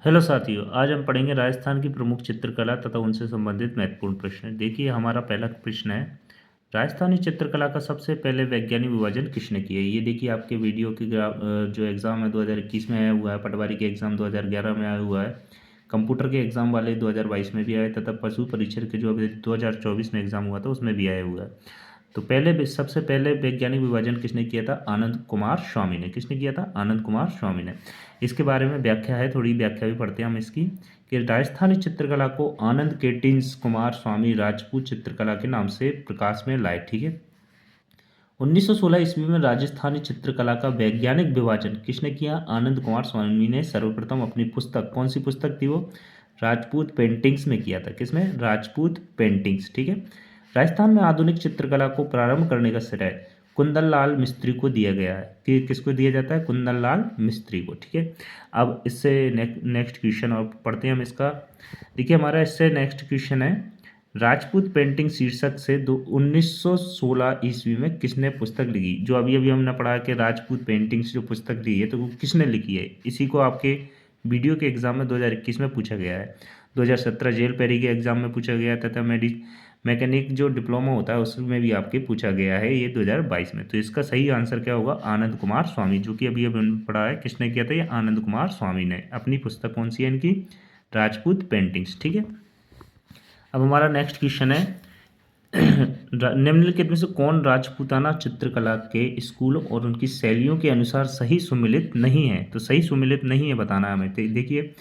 Hello साथियों, आज हम पढ़ेंगे राजस्थान की प्रमुख चित्रकला तथा उनसे संबंधित महत्वपूर्ण प्रश्न। देखिए, हमारा पहला प्रश्न है, राजस्थानी चित्रकला का सबसे पहले वैज्ञानिक विभाजन किसने किया? ये देखिए आपके वीडियो की जो एग्ज़ाम है 2021 में आया हुआ है, पटवारी के एग्ज़ाम 2011 में आया हुआ है, कंप्यूटर के एग्ज़ाम वाले 2022 में भी आए तथा पशु परीक्षण के जो अभी 2024 में एग्ज़ाम हुआ था उसमें भी आया हुआ है। तो सबसे पहले वैज्ञानिक विभाजन किसने किया था? आनंद कुमार स्वामी ने। किसने किया था? आनंद कुमार स्वामी ने। इसके बारे में व्याख्या है, थोड़ी व्याख्या भी पढ़ते हैं हम इसकी, कि राजस्थानी चित्रकला को आनंद केटिन्स कुमार स्वामी राजपूत चित्रकला के नाम से प्रकाश में लाए। ठीक है। 1916 ईस्वी में राजस्थानी चित्रकला का वैज्ञानिक विभाजन किसने किया? आनंद कुमार स्वामी ने सर्वप्रथम अपनी पुस्तक, कौन सी पुस्तक थी वो? राजपूत पेंटिंग्स में किया था। किसमें? राजपूत पेंटिंग्स। ठीक है। राजस्थान में आधुनिक चित्रकला को प्रारंभ करने का श्रेय कुंदन लाल मिस्त्री को दिया गया है। कि किसको दिया जाता है? कुंदन लाल मिस्त्री को। ठीक है। अब इससे नेक्स्ट क्वेश्चन और पढ़ते हैं हम इसका। देखिए, हमारा इससे नेक्स्ट क्वेश्चन है, राजपूत पेंटिंग शीर्षक से 1916 ईस्वी में किसने पुस्तक लिखी? जो अभी अभी हमने पढ़ा कि राजपूत पेंटिंग्स जो पुस्तक ली है तो वो किसने लिखी है? इसी को आपके वीडियो के एग्जाम में 2021 में पूछा गया है, 2017 जेल पेरी के एग्जाम में पूछा गया तथा मैकेनिक जो डिप्लोमा होता है उसमें भी आपके पूछा गया है ये 2022 में। तो इसका सही आंसर क्या होगा? आनंद कुमार स्वामी, जो कि अभी अभी हमने पढ़ा है। किसने किया था? ये आनंद कुमार स्वामी ने। अपनी पुस्तक कौन सी है इनकी? राजपूत पेंटिंग्स। ठीक है। अब हमारा नेक्स्ट क्वेश्चन है, निम्नलिखित में से कौन राजपूताना चित्रकला के स्कूल और उनकी शैलियों के अनुसार सही सुमिलित नहीं है? तो सही सुमिलित नहीं है बताना है हमें। तो देखिए,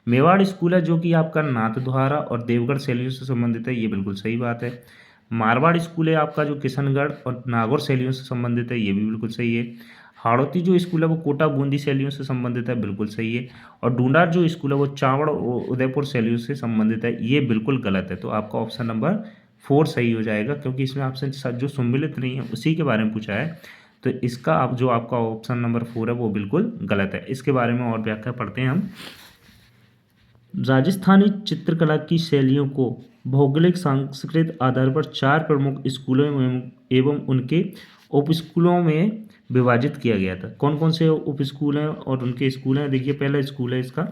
मेवाड़ स्कूल है जो कि आपका नाथद्वारा और देवगढ़ शैलियों से संबंधित है, ये बिल्कुल सही बात है। मारवाड़ स्कूल है आपका जो किशनगढ़ और नागौर शैलियों से संबंधित है, ये भी बिल्कुल सही है। हाड़ौती जो स्कूल है वो कोटा बूंदी शैलियों से संबंधित है, बिल्कुल सही है। और डूंडार जो स्कूल है वो चावड़ और उदयपुर शैलियों से संबंधित है, ये बिल्कुल गलत है। तो आपका ऑप्शन नंबर 4 सही हो जाएगा, क्योंकि इसमें आपसे जो सम्मिलित नहीं है उसी के बारे में पूछा है। तो इसका आप जो आपका ऑप्शन नंबर 4 है वो बिल्कुल गलत है। इसके बारे में और व्याख्या पढ़ते हैं हम। राजस्थानी चित्रकला की शैलियों को भौगोलिक सांस्कृतिक आधार पर 4 प्रमुख स्कूलों एवं उनके उपस्कूलों में विभाजित किया गया था। कौन कौन से उपस्कूल हैं और उनके स्कूल हैं? देखिए, पहला स्कूल है इसका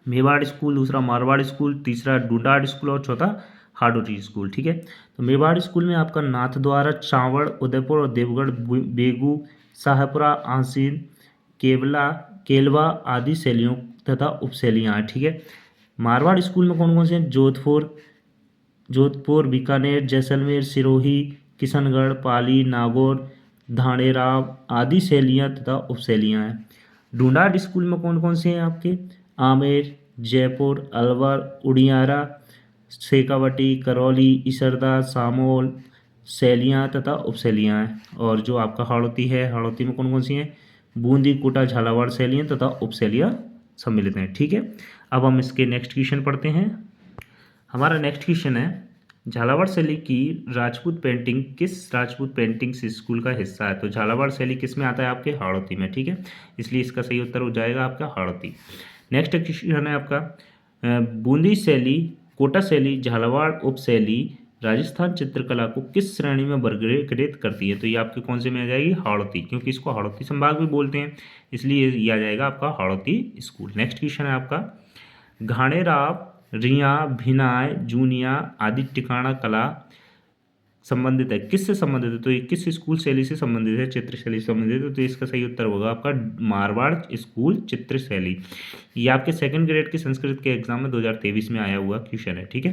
मेवाड़ स्कूल, दूसरा मारवाड़ स्कूल, तीसरा डूडार स्कूल और चौथा हाडोटी स्कूल। ठीक है। तो मेवाड़ स्कूल में आपका नाथद्वारा, चावड़, उदयपुर और देवगढ़, बेगू, शाहपुरा, आसीन, केवला, केलवा आदि शैलियों तथा उपशैलियाँ हैं। ठीक है। मारवाड़ स्कूल में कौन कौन से हैं? जोधपुर, बीकानेर, जैसलमेर, सिरोही, किशनगढ़, पाली, नागौर, धानेराव आदि शैलियाँ तथा उपशैलियाँ हैं। ढूंढाड़ स्कूल में कौन कौन से हैं आपके? आमेर, जयपुर, अलवर, उडियारा, शेखावटी, करौली, इसरदा, सामोल शैलियाँ तथा उपशैलियाँ हैं। और जो आपका हाड़ौती है, हाड़ौती में कौन कौन सी हैं? बूंदी, कोटा, झालावाड़ शैलियाँ तथा उपशैलियाँ सम्मिलित हैं। ठीक है। अब हम इसके नेक्स्ट क्वेश्चन पढ़ते हैं। हमारा नेक्स्ट क्वेश्चन है, झालावाड़ शैली की राजपूत पेंटिंग किस राजपूत पेंटिंग्स स्कूल का हिस्सा है? तो झालावाड़ शैली किस में आता है? आपके हाड़ौती में। ठीक है। इसलिए इसका सही उत्तर हो जाएगा आपका हाड़ौती। नेक्स्ट क्वेश्चन है आपका, बूंदी शैली, कोटा शैली, झालावाड़ उपशैली राजस्थान चित्रकला को किस श्रेणी में वर्गीकृत करती है? तो ये आपके कौन से में आ जाएगी? हाड़ौती, क्योंकि इसको हाड़ौती संभाग भी बोलते हैं, इसलिए ये आ जाएगा आपका हाड़ौती स्कूल। नेक्स्ट क्वेश्चन है आपका, घाणेराव, रिया, भिनाय, जूनिया आदि टिकाणा कला संबंधित है, किससे संबंधित है? तो ये किस स्कूल शैली से संबंधित है? चित्र शैली से संबंधित है। तो इसका सही उत्तर होगा आपका मारवाड़ स्कूल चित्र शैली। ये आपके सेकंड ग्रेड के संस्कृत के एग्जाम में 2023 में आया हुआ क्वेश्चन है। ठीक है।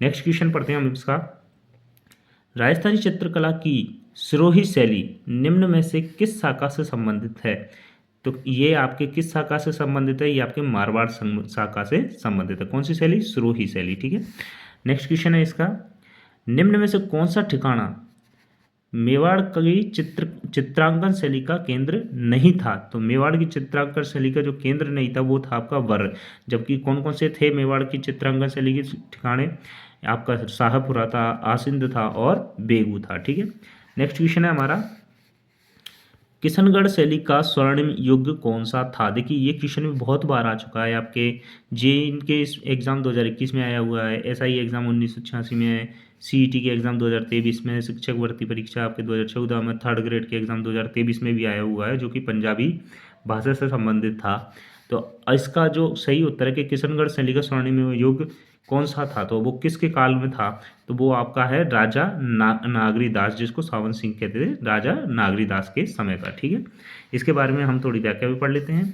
नेक्स्ट क्वेश्चन पढ़ते हैं हम इसका, राजस्थानी चित्रकला की सिरोही शैली निम्न में से किस शाखा से संबंधित है? तो ये आपके किस शाखा से संबंधित है? ये आपके मारवाड़ शाखा से संबंधित है। कौन सी शैली? सिरोही शैली। ठीक है। नेक्स्ट क्वेश्चन है इसका, निम्न में से कौन सा ठिकाना मेवाड़ की चित्रांकन शैली का केंद्र नहीं था? तो मेवाड़ की चित्रांकन शैली का जो केंद्र नहीं था वो था आपका वर। जबकि कौन कौन से थे मेवाड़ की चित्रांकन शैली के ठिकाने? आपका शाहपुरा था, आसिंद था और बेगू था। ठीक है। नेक्स्ट क्वेश्चन है हमारा, किशनगढ़ शैली का स्वर्णिम युग कौन सा था? देखिए, ये क्वेश्चन भी बहुत बार आ चुका है आपके जेईई के एग्जाम 2021 में आया हुआ है, एसआई एग्जाम 1986 में, सीईटी के एग्जाम 2023 में, शिक्षक भर्ती परीक्षा आपके 2014 में, थर्ड ग्रेड के एग्जाम 2023 में भी आया हुआ है, जो कि पंजाबी भाषा से संबंधित था। तो इसका जो सही उत्तर है कि किशनगढ़ शैली का स्वर्णिम युग कौन सा था, तो वो किसके काल में था, तो वो आपका है राजा नागरीदास, जिसको सावन सिंह कहते थे, राजा नागरीदास के समय का। ठीक है, इसके बारे में हम थोड़ी व्याख्या भी पढ़ लेते हैं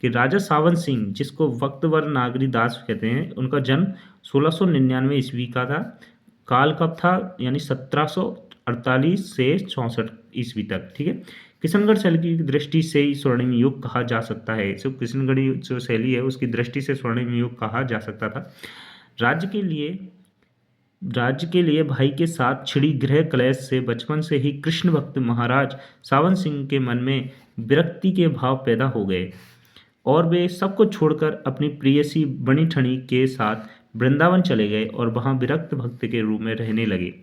कि राजा सावन सिंह, जिसको वक्तवर नागरीदास कहते हैं, उनका जन्म 1699 ईस्वी का था। काल कब था, यानी 1748 से 64 ईस्वी तक। ठीक है, किशनगढ़ शैली की दृष्टि से ही स्वर्णिम युग कहा जा सकता है। जो किशनगढ़ी जो शैली है उसकी दृष्टि से स्वर्णिम युग कहा जा सकता था। राज्य के लिए राज्य के लिए भाई के साथ छिड़ी गृह कलेश से बचपन से ही कृष्ण भक्त महाराज सावन सिंह के मन में विरक्ति के भाव पैदा हो गए और वे सबको छोड़कर अपनी प्रियसी बनी ठनी के साथ वृंदावन चले गए और वहां विरक्त भक्त के रूप में रहने लगे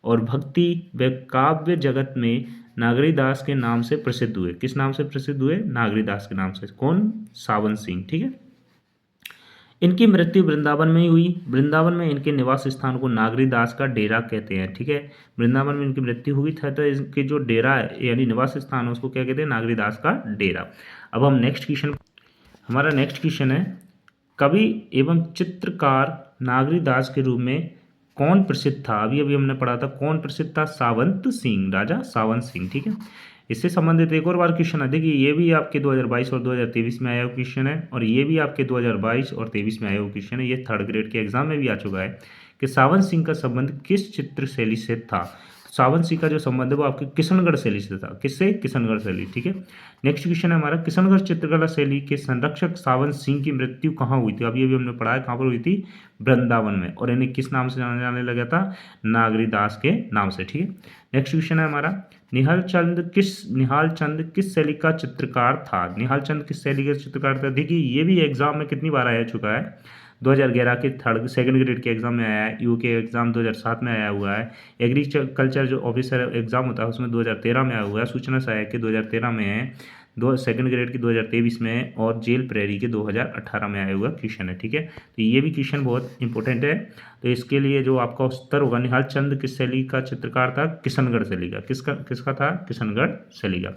और भक्ति व काव्य जगत में नागरीदास के नाम से प्रसिद्ध हुए। किस नाम से प्रसिद्ध हुए, नागरीदास के नाम से। कौन, सावन सिंह। ठीक है, इनकी मृत्यु वृंदावन में ही हुई। वृंदावन में इनके निवास स्थान को नागरीदास का डेरा कहते हैं। ठीक है, वृंदावन में इनकी मृत्यु हुई था तो इनके जो डेरा है यानी निवास स्थान है उसको क्या कहते हैं, नागरीदास का डेरा। अब हम नेक्स्ट क्वेश्चन, हमारा नेक्स्ट क्वेश्चन है, कवि एवं चित्रकार नागरीदास के रूप में कौन प्रसिद्ध था। अभी अभी हमने पढ़ा था कौन प्रसिद्ध था, सावंत सिंह, राजा सावंत सिंह। ठीक है, इससे संबंधित एक और बार क्वेश्चन है, देखिए ये भी आपके 2022 और 2023 में आया हुआ क्वेश्चन है और ये भी आपके 2022 और 23 में आया हुआ क्वेश्चन है। ये थर्ड ग्रेड के एग्जाम में भी आ चुका है कि सावन सिंह का संबंध किस चित्र शैली से था। सावन सिंह का जो संबंध है वो आपके किशनगढ़ शैली से था। किससे, किशनगढ़ शैली। ठीक है, नेक्स्ट क्वेश्चन है हमारा, किशनगढ़ चित्रकला शैली के संरक्षक सावन सिंह की मृत्यु कहाँ हुई थी। अभी अभी हमने पढ़ा है कहाँ पर हुई थी, वृंदावन में, और इन्हें किस नाम से जाना जाने लगा था, नागरीदास के नाम से। ठीक है, नेक्स्ट क्वेश्चन है हमारा, निहाल चंद किस शैली का चित्रकार था। निहाल चंद किस शैली का चित्रकार था। देखिए ये भी एग्जाम में कितनी बार आ चुका है, 2011 के सेकंड ग्रेड के एग्जाम में आया है, यूके एग्जाम 2007 में आया हुआ है, एग्रीकल्चर जो ऑफिसर एग्जाम होता है उसमें 2013 में आया हुआ है, सूचना सहायक के 2013 में है, दो सेकंड ग्रेड की 2023 में, और जेल प्रेरी के 2018 में आया हुआ क्वेश्चन है। ठीक है, तो ये भी क्वेश्चन बहुत इंपॉर्टेंट है। तो इसके लिए जो आपका उत्तर होगा, निहाल चंद किस शैली का चित्रकार था, किशनगढ़ शैली का। किसका था, किशनगढ़ शैली का।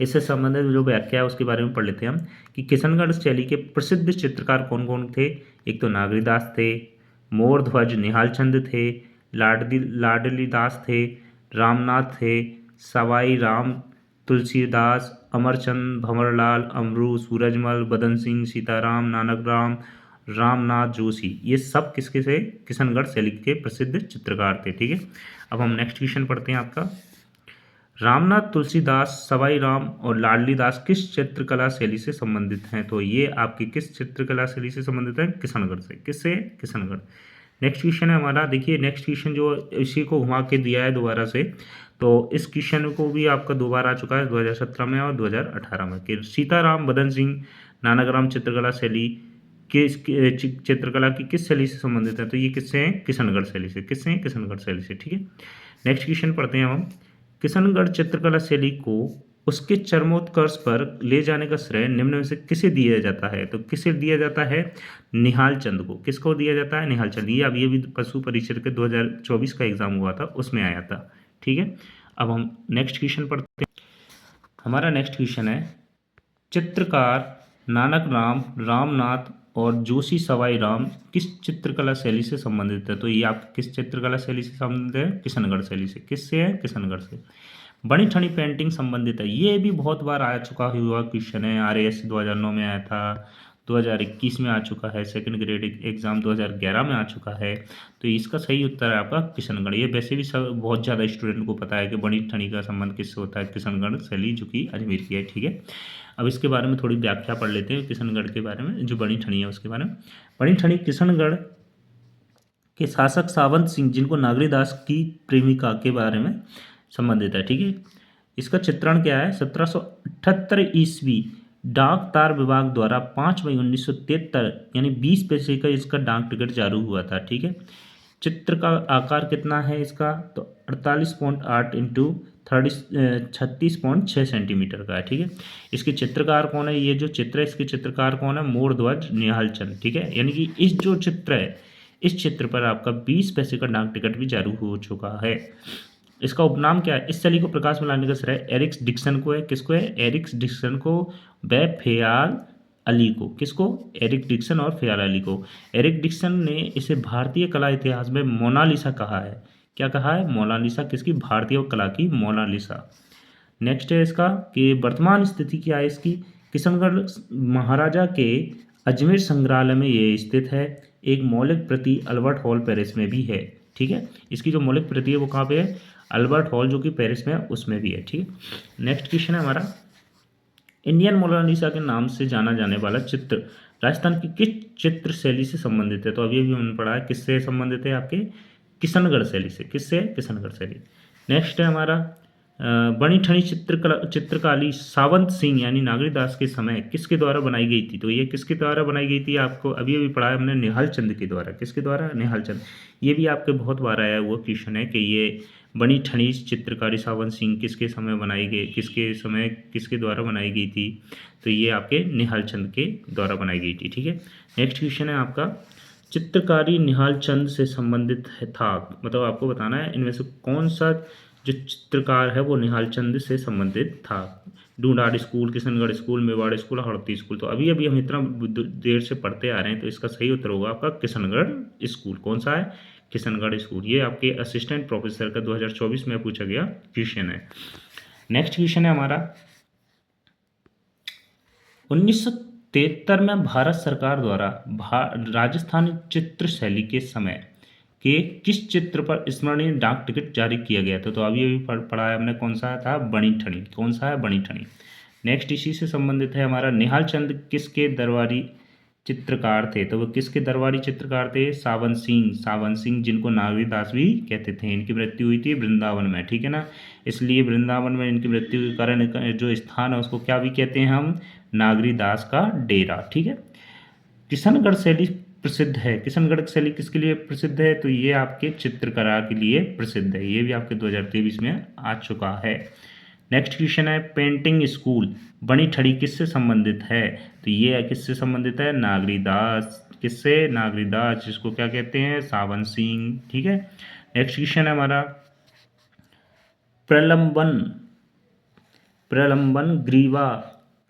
इससे संबंधित जो व्याख्या है उसके बारे में पढ़ लेते हैं हम कि किशनगढ़ शैली के प्रसिद्ध चित्रकार कौन कौन थे। एक तो नागरीदास थे, मोरध्वज निहाल चंद थे, लाडलीदास थे, रामनाथ थे, सवाई राम, तुलसीदास, अमरचंद, भंवरलाल, अमरू, सूरजमल, बदन सिंह, सीताराम, नानकराम, रामनाथ जोशी, ये सब किसके से, किशनगढ़ शैली के प्रसिद्ध चित्रकार थे। ठीक है, अब हम नेक्स्ट क्वेश्चन पढ़ते हैं आपका, रामनाथ, तुलसीदास, सवाई राम और लाडली दास किस चित्रकला शैली से संबंधित हैं। तो ये आपकी किस चित्रकला शैली से संबंधित है, किशनगढ़ से। किससे, किशनगढ़। नेक्स्ट क्वेश्चन है हमारा, देखिए नेक्स्ट क्वेश्चन जो इसी को घुमा के दिया है दोबारा से, तो इस क्वेश्चन को भी आपका दो बार आ चुका है 2017 में और 2018 में कि सीताराम, बदन सिंह, नानकराम चित्रकला शैली किस चित्रकला की किस शैली से संबंधित है। तो ये किससे हैं, किशनगढ़ शैली से। किससे हैं, किशनगढ़ शैली से। ठीक है, नेक्स्ट क्वेश्चन पढ़ते हैं हम, किशनगढ़ चित्रकला शैली को उसके चरमोत्कर्ष पर ले जाने का श्रेय निम्न में से किसे दिया जाता है। तो किसे दिया जाता है, निहाल चंद को। किसको दिया जाता है, निहाल चंद। ये अब ये भी पशु परिषद के 2024 का एग्जाम हुआ था उसमें आया था। ठीक है, अब हम नेक्स्ट क्वेश्चन पढ़ते हैं। हमारा नेक्स्ट क्वेश्चन है, चित्रकार नानक राम, रामनाथ और जोशी सवाई राम किस चित्रकला शैली से संबंधित है। तो ये आप किस चित्रकला शैली से संबंधित है, किशनगढ़ शैली से। किससे है, किशनगढ़ से। बनी ठनी पेंटिंग संबंधित है, ये भी बहुत बार आ चुका हुआ क्वेश्चन है, RAS 2009 में आया था, 2021 में आ चुका है, सेकंड ग्रेड एग्जाम 2011 में आ चुका है। तो इसका सही उत्तर है आपका किशनगढ़। ये वैसे भी सब बहुत ज़्यादा स्टूडेंट को पता है कि बनी ठनी का संबंध किससे होता है, किशनगढ़ शैली जो कि अजमेर की है। ठीक है, अब इसके बारे में थोड़ी व्याख्या पढ़ लेते हैं किशनगढ़ के बारे में, जो बनी ठनी है उसके बारे में। बनी ठनी किशनगढ़ के शासक सावंत सिंह, जिनको नागरीदास की प्रेमिका के बारे में संबंधित है। ठीक है, इसका चित्रण क्या है, 1778 ईस्वी डाक तार विभाग द्वारा 5 मई 1973 यानी 20 पैसे का इसका डाक टिकट जारी हुआ था। ठीक है, चित्र का आकार कितना है इसका, तो 48.8 इंटू 36.6 सेंटीमीटर का है। ठीक है, इसके चित्रकार कौन है, ये जो चित्र है इसके चित्रकार कौन है, मोरध्वज निहाल चंद। ठीक है, यानी कि इस जो चित्र है इस चित्र पर आपका 20 पैसे का डाक टिकट भी जारी हो चुका है। इसका उपनाम क्या है, इस शैली को प्रकाश में लाने का श्रेय एरिक्स डिक्सन को है। किसको है, एरिक्स डिक्सन को। वे फेयाल अली को। किसको? एरिक डिक्सन और फ़याल अली को। एरिक डिक्सन ने इसे भारतीय कला इतिहास में मोनालिसा कहा है। क्या कहा है? मोनालिसा। किसकी? भारतीय कला की मोनालिसा। नेक्स्ट है इसका कि वर्तमान स्थिति क्या है इसकी। किशनगढ़ महाराजा के अजमेर संग्रहालय में ये स्थित है। एक मौलिक प्रति अल्बर्ट हॉल पेरिस में भी है। ठीक है, इसकी जो मौलिक प्रति है वो कहाँ पे है? अल्बर्ट हॉल जो कि पेरिस में है उसमें भी है। ठीक है, नेक्स्ट क्वेश्चन है हमारा, इंडियन मोनालिसा के नाम से जाना जाने वाला चित्र राजस्थान की किस चित्र शैली से संबंधित है? तो अभी अभी हमने पढ़ा है किससे संबंधित है, आपके किशनगढ़ शैली से। किससे? किशनगढ़ शैली। नेक्स्ट है हमारा बनी ठनी चित्रकाली सावंत सिंह यानी नागरीदास के समय किसके द्वारा बनाई गई थी? तो ये किसके द्वारा बनाई गई थी? आपको अभी अभी पढ़ा है हमने, निहाल चंद के द्वारा। किसके द्वारा? निहाल चंद। ये भी आपके बहुत बार आया हुआ क्वेश्चन है कि ये बनी ठनी चित्रकारी सावंत सिंह किसके समय बनाई गई, किसके समय किसके द्वारा बनाई गई थी? तो ये आपके निहाल चंद के द्वारा बनाई गई थी। ठीक है, नेक्स्ट क्वेश्चन है आपका, चित्रकारी निहाल चंद से संबंधित था, मतलब आपको बताना है इनमें से कौन सा जो चित्रकार है वो निहाल चंद से संबंधित था। Dhundhar school, Kishangarh school, Mewar school, Hadoti school. तो अभी अभी हम इतना देर से पढ़ते आ रहे हैं तो इसका सही उत्तर होगा आपका किशनगढ़ स्कूल। कौन सा है? किशनगढ़ स्कूल। ये आपके असिस्टेंट प्रोफेसर का 2024 में पूछा गया क्वेश्चन है। नेक्स्ट क्वेश्चन है हमारा, 1973 में भारत सरकार द्वारा राजस्थानी चित्र शैली के समय के किस चित्र पर स्मरणीय डाक टिकट जारी किया गया था? तो अभी अभी पढ़ा है हमने, कौन सा था? बनी ठनी। कौन सा है? बनी ठनी। नेक्स्ट इसी से संबंधित है हमारा, निहाल चंद किसके दरबारी चित्रकार थे? तो वो किसके दरबारी चित्रकार थे? सावंत सिंह। सावंत सिंह जिनको नागरीदास भी कहते थे। इनकी मृत्यु हुई थी वृंदावन में। ठीक है ना, इसलिए वृंदावन में इनकी मृत्यु के कारण जो स्थान है उसको क्या भी कहते हैं हम? नागरीदास का डेरा। ठीक है, किशनगढ़ शैली प्रसिद्ध है। किशनगढ़ शैली किसके लिए प्रसिद्ध है? तो ये आपके चित्रकला के लिए प्रसिद्ध है। ये भी आपके 2023 में आ चुका है। नेक्स्ट क्वेश्चन है, पेंटिंग स्कूल बनी ठड़ी किससे संबंधित है? तो ये किससे संबंधित है? नागरीदास। किससे? नागरीदास, जिसको क्या कहते हैं? सावंत सिंह। ठीक है, नेक्स्ट क्वेश्चन है हमारा, प्रलंबन प्रलंबन ग्रीवा,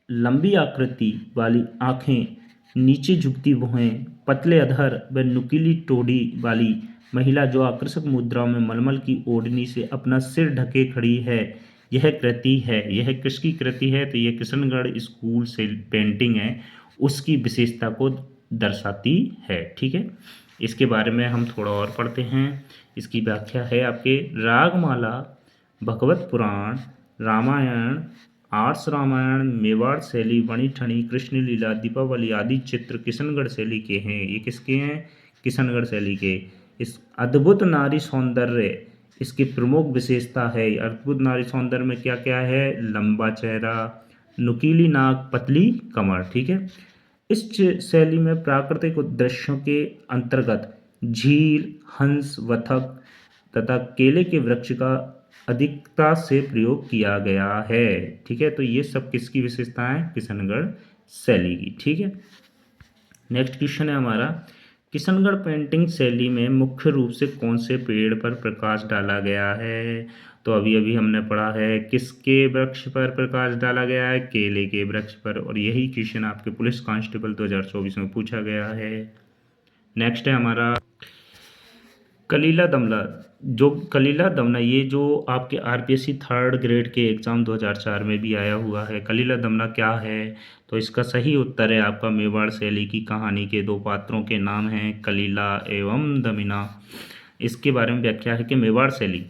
लंबी आकृति वाली आंखें, नीचे झुकती भुहें, पतले अधर व नुकीली टोड़ी वाली महिला जो आकर्षक मुद्राओं में मलमल की ओढ़नी से अपना सिर ढके खड़ी है, यह कृति है। यह किसकी कृति है? तो यह किशनगढ़ स्कूल से पेंटिंग है, उसकी विशेषता को दर्शाती है। ठीक है, इसके बारे में हम थोड़ा और पढ़ते हैं। इसकी व्याख्या है आपके, रागमाला, भगवत पुराण, रामायण, आर्ष रामायण, मेवाड़ शैली, बनी ठनी, कृष्ण लीला, दीपावली आदि चित्र किशनगढ़ शैली के हैं। ये किसके हैं? किशनगढ़ शैली के। इस अद्भुत नारी सौंदर्य इसकी प्रमुख विशेषता है। अद्भुत नारी सौंदर्य में क्या क्या है? लंबा चेहरा, नुकीली नाक, पतली कमर। ठीक है, इस शैली में प्राकृतिक दृश्यों के अंतर्गत झील, हंस, बतख तथा केले के वृक्ष का अधिकता से प्रयोग किया गया है। ठीक है, तो ये सब किसकी विशेषता है? किशनगढ़ शैली की। ठीक है, नेक्स्ट क्वेश्चन है हमारा, किशनगढ़ पेंटिंग शैली में मुख्य रूप से कौन से पेड़ पर प्रकाश डाला गया है? तो अभी अभी हमने पढ़ा है किसके वृक्ष पर प्रकाश डाला गया है? केले के वृक्ष पर। और यही क्वेश्चन आपके पुलिस कांस्टेबल 2024 में पूछा गया है। नेक्स्ट है हमारा, कलीला दमना। जो कलीला दमना, ये जो आपके आरपीएससी थर्ड ग्रेड के एग्ज़ाम 2004 में भी आया हुआ है। कलीला दमना क्या है? तो इसका सही उत्तर है आपका, मेवाड़ शैली की कहानी के दो पात्रों के नाम हैं कलीला एवं दमिना। इसके बारे में व्याख्या है कि मेवाड़ शैली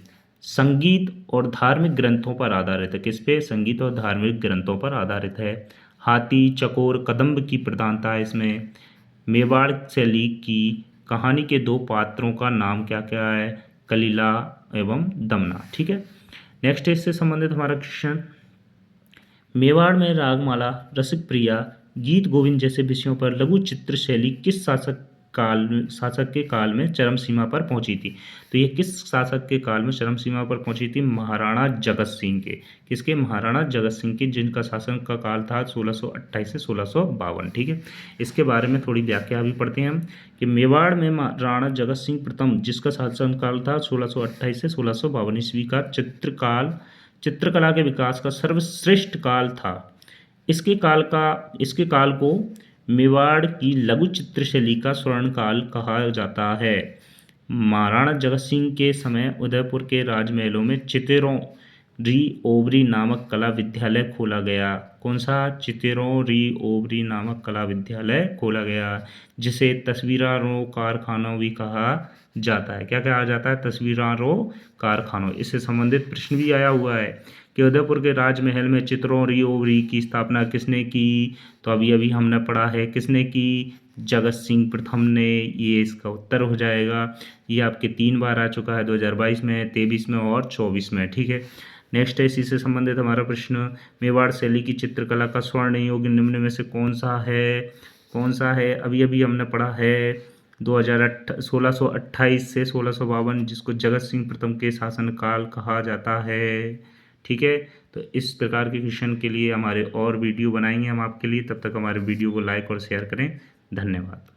संगीत और धार्मिक ग्रंथों पर आधारित है। किस पे? संगीत और धार्मिक ग्रंथों पर आधारित है। हाथी, चकोर, कदम्ब की प्रधानता है इसमें। मेवाड़ शैली की कहानी के दो पात्रों का नाम क्या क्या है? कलीला एवं दमना। ठीक है, नेक्स्ट इससे संबंधित हमारा क्वेश्चन, मेवाड़ में रागमाला, रसिक प्रिया, गीत गोविंद जैसे विषयों पर लघु चित्र शैली किस शासक के काल में चरम सीमा पर पहुंची थी? तो ये किस शासक के काल में चरम सीमा पर पहुंची थी? महाराणा जगत सिंह के। किसके? महाराणा जगत सिंह के, जिनका शासन का काल था 1628 से 1652। ठीक है, इसके बारे में थोड़ी व्याख्या भी पढ़ते हैं हम कि मेवाड़ में राणा जगत सिंह प्रथम, जिसका शासन काल था 1628 से 1652 ईस्वी का चित्रकला के विकास का सर्वश्रेष्ठ काल था। इसके काल को मेवाड़ की लघु चित्रशैली का स्वर्ण काल कहा जाता है। महाराणा जगत सिंह के समय उदयपुर के राजमहलों में चितेरों री ओबरी नामक कला विद्यालय खोला गया। कौन सा? चितेरों री ओबरी नामक कला विद्यालय खोला गया, जिसे तस्वीरारों कारखानों भी कहा जाता है। क्या कहा जाता है? तस्वीरारों कारखानों। इससे संबंधित प्रश्न भी आया हुआ है कि उदयपुर के राजमहल में चित्रों री ओबरी की स्थापना किसने की? तो अभी अभी हमने पढ़ा है किसने की? जगत सिंह प्रथम ने। ये इसका उत्तर हो जाएगा। ये आपके 3 बार आ चुका है, 2022 में, 23 में और 24 में। ठीक है, नेक्स्ट है इसी से संबंधित हमारा प्रश्न, मेवाड़ शैली की चित्रकला का स्वर्ण युग निम्न में से कौन सा है? कौन सा है? अभी अभी हमने पढ़ा है 1628 से 1652, जिसको जगत सिंह प्रथम के शासनकाल कहा जाता है। ठीक है, तो इस प्रकार के क्वेश्चन के लिए हमारे और वीडियो बनाएंगे हम आपके लिए। तब तक हमारे वीडियो को लाइक और शेयर करें। धन्यवाद।